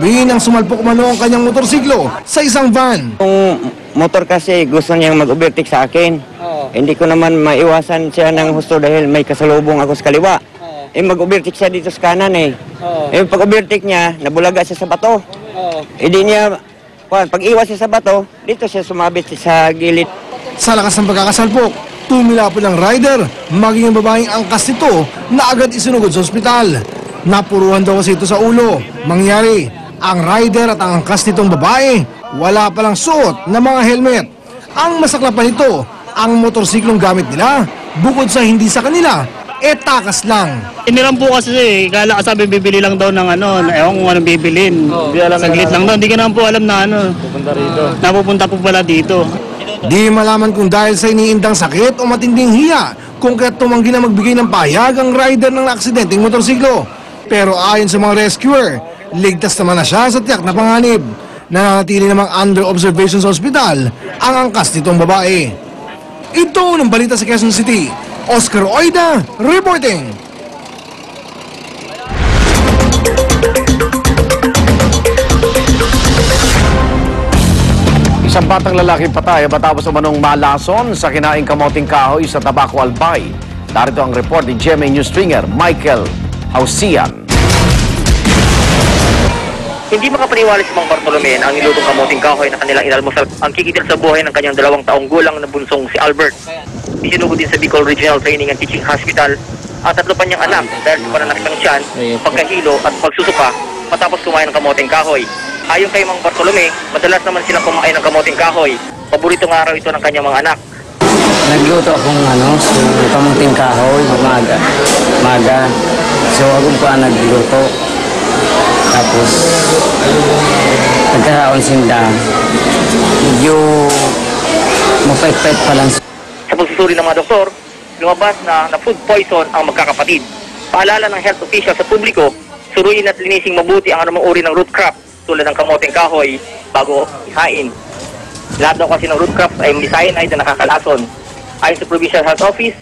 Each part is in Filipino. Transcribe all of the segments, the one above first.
Nang sumalpok umano ang kanyang motorsiklo sa isang van. Yung motor kasi gusto niyang mag-overtake sa akin. Hindi ko naman maiwasan siya ng husto dahil may kasalubong ako sa kaliwa. Mag-overtake siya dito sa kanan eh. Pag-overtake niya, nabulaga siya sa bato. Hindi niya, pag-iwas siya sa bato, dito siya sumabit sa gilid. Sa lakas ng pagkakasalpok, tumila po ng rider, maging ang babaeng angkas nito na agad isinugod sa ospital. Napuruhan daw kasi ito sa ulo. Mangyari, ang rider at ang angkas nitong babae, wala palang suot na mga helmet. Ang masakla pa nito, ang motorsiklong gamit nila, bukod sa hindi sa kanila, takas lang. Iniram po kasi, kala sabi bibili lang daw ng ewan kung anong bibilin. Saglit lang daw, hindi ka naman po alam na pupunta rito. Napupunta po pala dito. Di malaman kung dahil sa iniindang sakit o matinding hiya, kung kaya't tumanggi na magbigay ng pahayag ang rider ng aksidenteng motorsiklo. Pero ayon sa mga rescuer, ligtas naman na siya sa tiyak na panganib. Nananatili namang under observation sa ospital ang angkas nitong babae. Ito ng balita sa Quezon City, Oscar Oida reporting. Isang batang lalaki patay matapos umanong malason sa kinaing kamoting kahoy sa Tabaco, Albay. Narito ang report ni GMA News stringer Michael Hausian. Hindi makapaniwala si Mang Bartolome ang nilutong kamoting kahoy na kanilang inalmusal ang kikitil sa buhay ng kanyang 2 taong gulang na bunsong si Albert. Isinugod din sa Bicol Regional Training and Teaching Hospital at 3 pa niyang anak dahil sa pananakit ng tiyan, pagkahilo at pagsusuka matapos kumain ng kamoting kahoy. Ayon kay Mang Bartolome, madalas naman silang kumain ng kamoting kahoy. Paboritong araw ito ng kanyang mga anak. Nagluto akong kamuting kahoy maga. So ako pa nagluto. Tapos nagkaraon sinda. Medyo mapait-pait pa lang. Sa pagsusuri ng mga doktor, lumabas na food poison ang magkakapatid. Paalala ng health official sa publiko, suruin at linising mabuti ang anumang uri ng root crop tulad ng kamoting kahoy bago ihain. Lahat daw kasi ng root crops ay may cyanide na nakakalason. Ayon sa Provincial Health Office,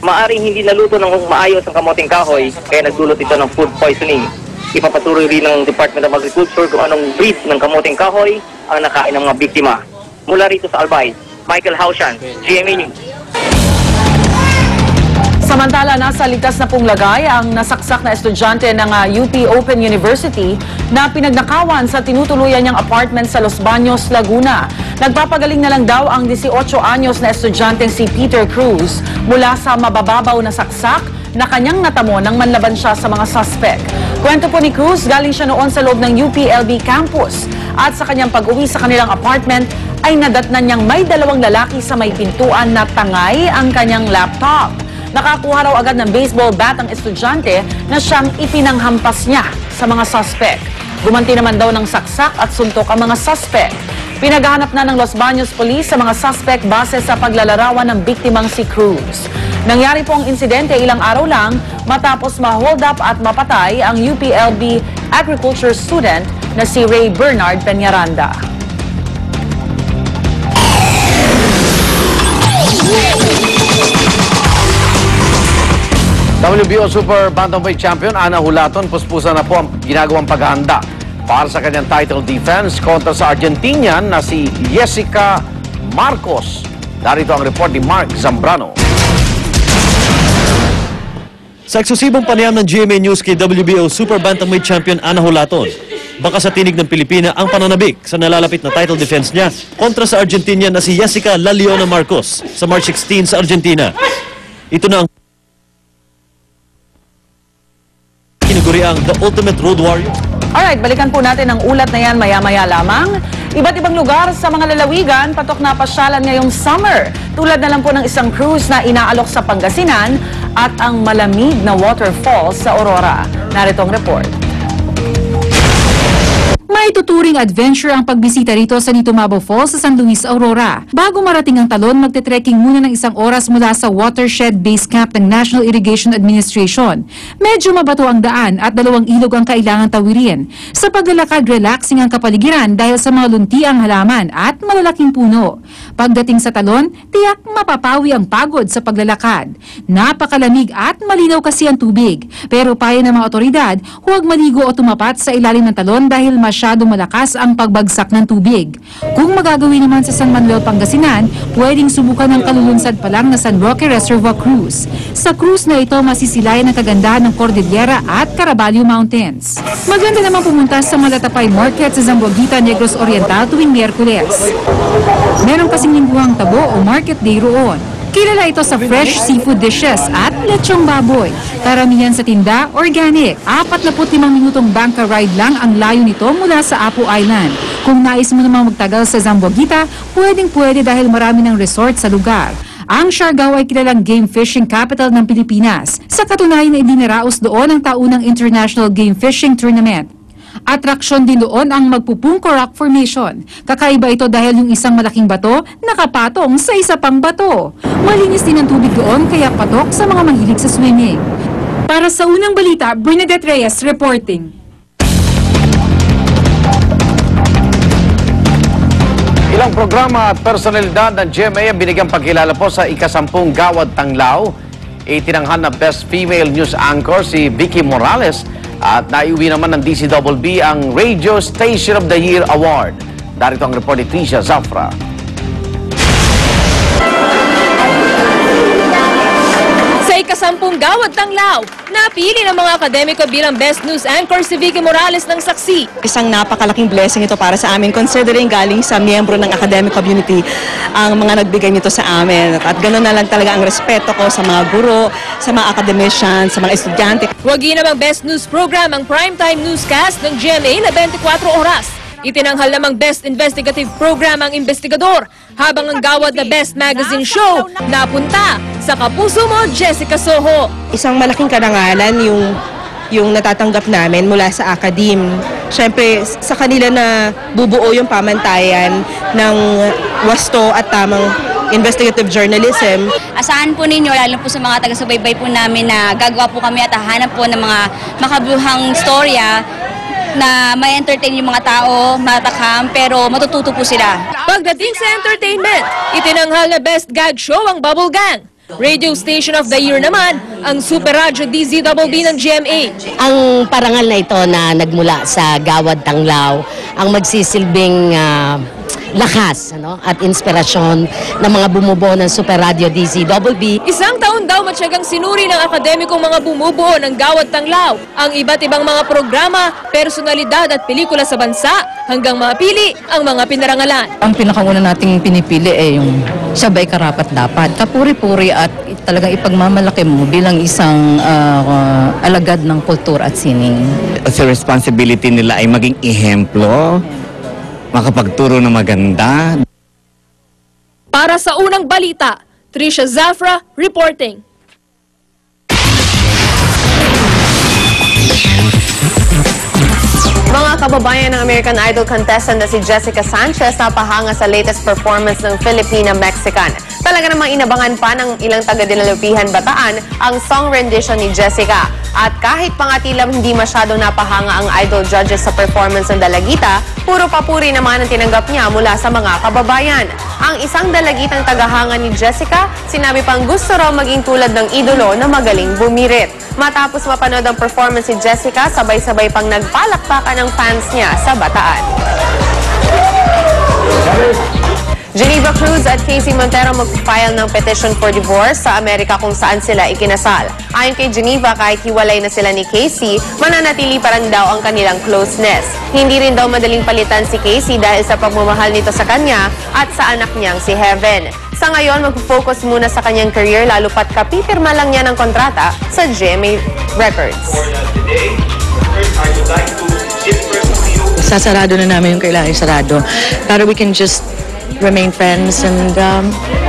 maaring hindi naluto ng maayos ang kamoting kahoy kaya nagdulot ito ng food poisoning. Ipapatuloy rin ng Department of Agriculture kung anong breed ng kamoting kahoy ang nakain ng mga biktima. Mula rito sa Albay, Michael Hausian, GMA News. Samantala, nasa ligtas na pong lagay ang nasaksak na estudyante ng UP Open University na pinagnakawan sa tinutuluyan niyang apartment sa Los Baños, Laguna. Nagpapagaling na lang daw ang 18 anyos na estudyanteng si Peter Cruz mula sa mabababaw na saksak na kanyang natamo nang manlaban siya sa mga suspect. Kwento po ni Cruz, galing siya noon sa loob ng UPLB campus at sa kanyang pag-uwi sa kanilang apartment ay nadatnan niyang may 2 lalaki sa may pintuan na tangay ang kanyang laptop. Nakakuha raw agad ng baseball bat ang estudyante na siyang ipinanghampas niya sa mga suspect. Gumanti naman daw ng saksak at suntok ang mga suspect. Pinaghahanap na ng Los Baños Police sa mga suspect base sa paglalarawan ng biktimang si Cruz. Nangyari po ang insidente ilang araw lang matapos ma-hold up at mapatay ang UPLB agriculture student na si Ray Bernard Peñaranda. WBO Super Bantamweight Champion Ana Hulaton puspusan na po ang ginagawang paghahanda para sa kanyang title defense kontra sa Argentinian na si Jessica Marcos. Narito ang report ni Mark Zambrano. Sa eksklusibong panayam ng GMA News kay WBO Super Bantamweight Champion Ana Hulaton, baka sa tinig ng Pilipina ang pananabik sa nalalapit na title defense niya kontra sa Argentinian na si Jessica La Leona Marcos sa March 16 sa Argentina. Ito na ang kinuguri ang The Ultimate Road Warrior. Alright, balikan po natin ang ulat na yan maya-maya lamang. Iba't ibang lugar sa mga lalawigan, patok na pasyalan ngayong summer. Tulad na lang po ng isang cruise na inaalok sa Pangasinan at ang malamig na waterfalls sa Aurora. Narito ang report. Maituturing adventure ang pagbisita rito sa Nitumabo Falls sa San Luis, Aurora. Bago marating ang talon, magte-trekking muna ng 1 oras mula sa watershed base camp ng National Irrigation Administration. Medyo mabato ang daan at 2 ilog ang kailangan tawirin. Sa paglalakad, relaxing ang kapaligiran dahil sa mga luntiang halaman at malalaking puno. Pagdating sa talon, tiyak mapapawi ang pagod sa paglalakad. Napakalamig at malinaw kasi ang tubig. Pero payo ng mga otoridad, huwag maligo o tumapat sa ilalim ng talon dahil masyado malakas ang pagbagsak ng tubig. Kung magagawin naman sa San Manuel, Pangasinan, pwedeng subukan ng kalulunsad pa lang na San Roque Reservoir Cruise. Sa cruise na ito, masisilayan ang kagandahan ng Cordillera at Caraballo Mountains. Maganda naman pumunta sa Malatapay Market sa Zamboanga, Negros Oriental tuwing Miyerkules. Meron kasing lingguhang tabo o market day roon. Kilala ito sa fresh seafood dishes at lechong baboy. Karamihan sa tinda, organic. 45 minutong bangka ride lang ang layo nito mula sa Apo Island. Kung nais mo namang magtagal sa Zamboanga, pwedeng-pwede dahil marami ng resort sa lugar. Ang Siargao ay kilalang game fishing capital ng Pilipinas. Sa katunayan ay dinaraos doon ang taunang International Game Fishing Tournament. Atraksyon din doon ang Magpupungko Rock Formation. Kakaiba ito dahil yung isang malaking bato nakapatong sa isa pang bato. Malinis din ang tubig doon kaya patok sa mga mahilig sa swimming. Para sa unang balita, Bernadette Reyes reporting. Ilang programa at personalidad ng GMA ang binigyang pagkilala po sa ika-10 Gawad Tanglao. Itinanghal na Best Female News Anchor si Vicky Morales at naiuwi naman ng DCWB ang Radio Station of the Year Award. Darito ang report ni Trisha Zafra. Sa ika-10 Gawad Tanglao, napili ng mga akademiko bilang Best News Anchor si Vicky Morales ng Saksi. Isang napakalaking blessing ito para sa amin considering galing sa miyembro ng academic community ang mga nagbigay nito sa amin. At ganoon na lang talaga ang respeto ko sa mga guro, sa mga academicians, sa mga estudyante. Wagi namang Best News Program ang primetime newscast ng GMA na 24 oras. Itinanghal namang Best Investigative Program ang Investigador, habang ang Gawad na Best Magazine Show napunta sa Kapuso Mo, Jessica Soho. Isang malaking karangalan yung natatanggap namin mula sa academe. Siyempre, sa kanila na bubuo yung pamantayan ng wasto at tamang investigative journalism. Asahan po ninyo, lalo po sa mga taga-subaybay po namin na gagawa po kami at hahanap po ng mga makabuhang storya na may entertain yung mga tao, matakam, pero matututo po sila. Pagdating sa entertainment, itinanghal na Best Gag Show ang Bubble Gang. Radio Station of the Year naman ang Super Radio DZWB ng GMA. Ang parangal na ito na nagmula sa Gawad Tanglao ang magsisilbing lakas at inspirasyon ng mga bumubuo ng Super Radio DZWB. Isang taon daw matyagang sinuri ng akademikong mga bumubuo ng Gawad Tanglao ang iba't ibang mga programa, personalidad at pelikula sa bansa hanggang mapili ang mga pinarangalan. Ang pinakauna nating pinipili ay yung sabay karapat dapat. Kapuri-puri at talagang ipagmamalaki mo bilang isang alagad ng kultura at sining. Sa responsibility nila ay maging ehemplo, makapagturo na maganda. Para sa unang balita, Trisha Zafra reporting. Mga kababayan ng American Idol contestant na si Jessica Sanchez napahanga sa latest performance ng Filipina-Mexican. Talaga namang inabangan pa ng ilang taga-Dinalupihan Bataan ang song rendition ni Jessica. At kahit pangatilam hindi masyadong napahanga ang idol judges sa performance ng Dalagita, puro papuri naman ang tinanggap niya mula sa mga kababayan. Ang isang dalagitang tagahanga ni Jessica, sinabi pang gusto raw maging tulad ng idolo na magaling bumirit. Matapos mapanood ang performance si Jessica, sabay-sabay pang nagpalakpakan ng fans niya sa Bataan. Geneva Cruz at Casey Montero mag-file ng petition for divorce sa Amerika kung saan sila ikinasal. Ayon kay Geneva, kahit hiwalay na sila ni Casey, mananatili pa rin daw ang kanilang closeness. Hindi rin daw madaling palitan si Casey dahil sa pagmamahal nito sa kanya at sa anak niyang si Heaven. Sa ngayon, mag-focus muna sa kanyang career lalo pat kapipirma lang niya ng kontrata sa GMA Records. Sasarado na namin yung kailangan isarado. Para we can just remain friends and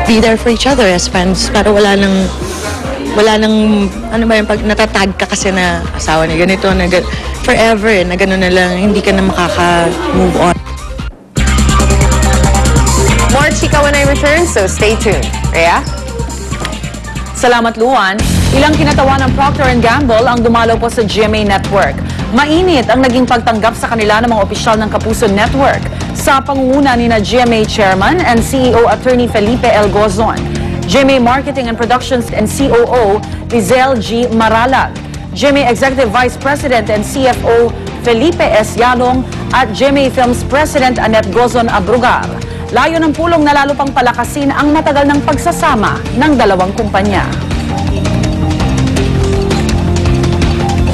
be there for each other as friends. Para wala nang ano ba yung pag natatag ka kasi na asawa ni ganito, forever na gano'n na lang, hindi ka na makaka-move on. More chika when I return, so stay tuned. Rhea? Salamat, Luan. Ilang kinatawan ng Procter & Gamble ang dumalaw po sa GMA Network. Mainit ang naging pagtanggap sa kanila ng mga opisyal ng Kapuso Network sa pangunguna ni na GMA Chairman and CEO Attorney Felipe L. Gozon, GMA Marketing and Productions and COO Lizelle G. Maralag, GMA Executive Vice President and CFO Felipe S. Yalong at GMA Films President Annette Gozon Abrugar. Layo ng pulong na lalo pang palakasin ang matagal ng pagsasama ng dalawang kumpanya.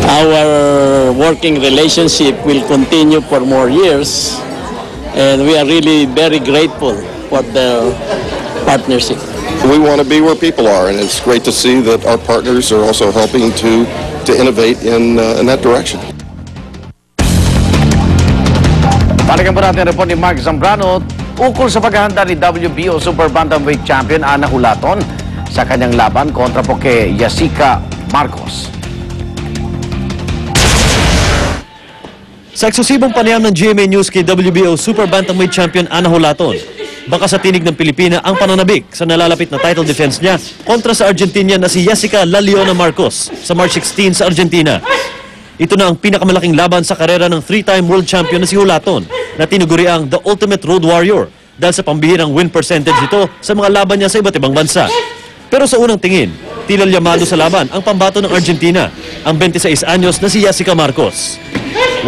Our working relationship will continue for more years, and we are really very grateful for the partnership. We want to be where people are, and it's great to see that our partners are also helping to innovate in that direction. Balikan po natin ang report ni Mark Zambrano ukol sa paghahanda ni WBO Super Bantamweight Champion Ana Hulaton sa kanyang laban kontra po kay Jessica Marcos. Sa eksklusibong panayam ng GMA News kay WBO Super Bantamweight Champion Ana Hulaton, baka sa tinig ng Pilipina ang pananabik sa nalalapit na title defense niya kontra sa Argentinian na si Jessica Laliona Marcos sa March 16 sa Argentina. Ito na ang pinakamalaking laban sa karera ng 3-time world champion na si Hulaton na tinuguri ang The Ultimate Road Warrior dahil sa pambihirang win percentage nito sa mga laban niya sa iba't ibang bansa. Pero sa unang tingin, tila llamado sa laban ang pambato ng Argentina, ang 26 anyos na si Jessica Marcos.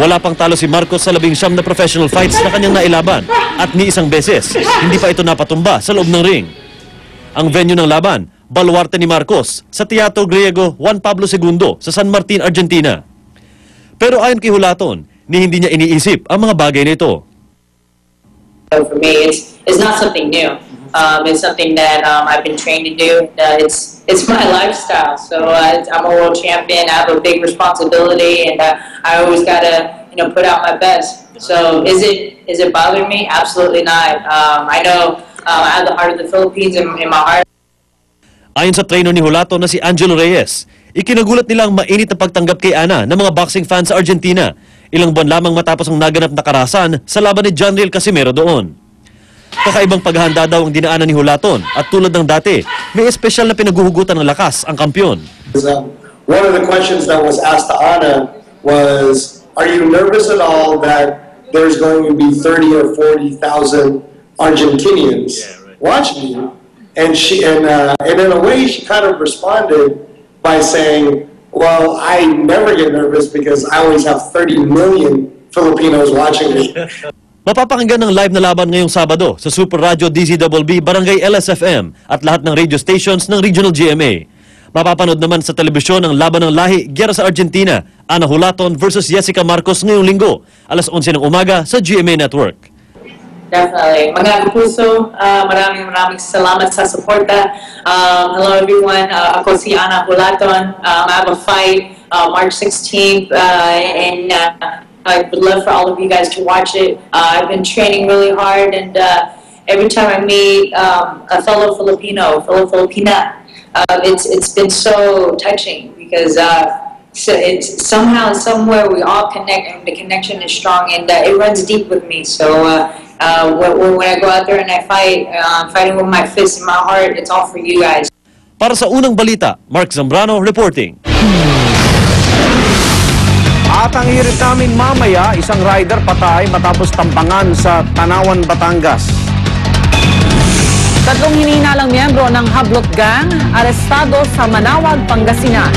Wala pang talo si Marcos sa 19 na professional fights na kanyang nailaban at ni isang beses, hindi pa ito napatumba sa loob ng ring. Ang venue ng laban, baluarte ni Marcos sa Teatro Griego Juan Pablo II sa San Martin, Argentina. Pero ayon kay Hulaton, ni hindi niya iniisip ang mga bagay nito. For me, it's not something new. It's something that I've been trained to do. It's my lifestyle. So I'm a world champion. I have a big responsibility, and I always gotta put out my best. So is it bothering me? Absolutely not. I know I have the heart of the Philippines in my heart. Ayon sa trainer ni Hulaton na si Angelo Reyes, ikinagulat nilang mainit na pagtanggap kay Ana ng mga boxing fans sa Argentina, ilang buwan lamang matapos ang naganap na karahasan sa laban ni John Riel Casimero doon. Kakaibang paghahanda daw ang dinaanan ni Hulaton at tulad ng dati, may espesyal na pinaguhugutan ng lakas ang kampyon. One of the questions that was asked to Ana was, are you nervous at all that there's going to be 30 or 40,000 Argentinians watching you? And in a way, she kind of responded by saying, well, I never get nervous because I always have 30 million Filipinos watching me. Mapapakinggan ng live na laban ngayong Sabado sa Super Radio DZBB Barangay LSFM at lahat ng radio stations ng Regional GMA. Mapapanood naman sa telebisyon ang laban ng lahi Giyera sa Argentina, Ana Hulaton versus Jessica Marcos ngayong linggo, alas 11 ng umaga sa GMA Network. Definitely. Mga kapuso, maraming salamat sa suporta. Hello everyone. Ako si Ana Hulaton. I have a fight March 16th and I would love for all of you guys to watch it. I've been training really hard, and every time I meet a fellow Filipina, it's been so touching because so it's somehow, somewhere we all connect, and the connection is strong, and it runs deep with me. So when I go out there and I fight, fighting with my fists and my heart, it's all for you guys. Para sa unang balita, Mark Zambrano reporting. At ang hirit namin mamaya, isang rider patay matapos tambangan sa Tanawan, Batangas. 3 hinihinalang miyembro ng Hablot Gang arestado sa Manawag, Pangasinan.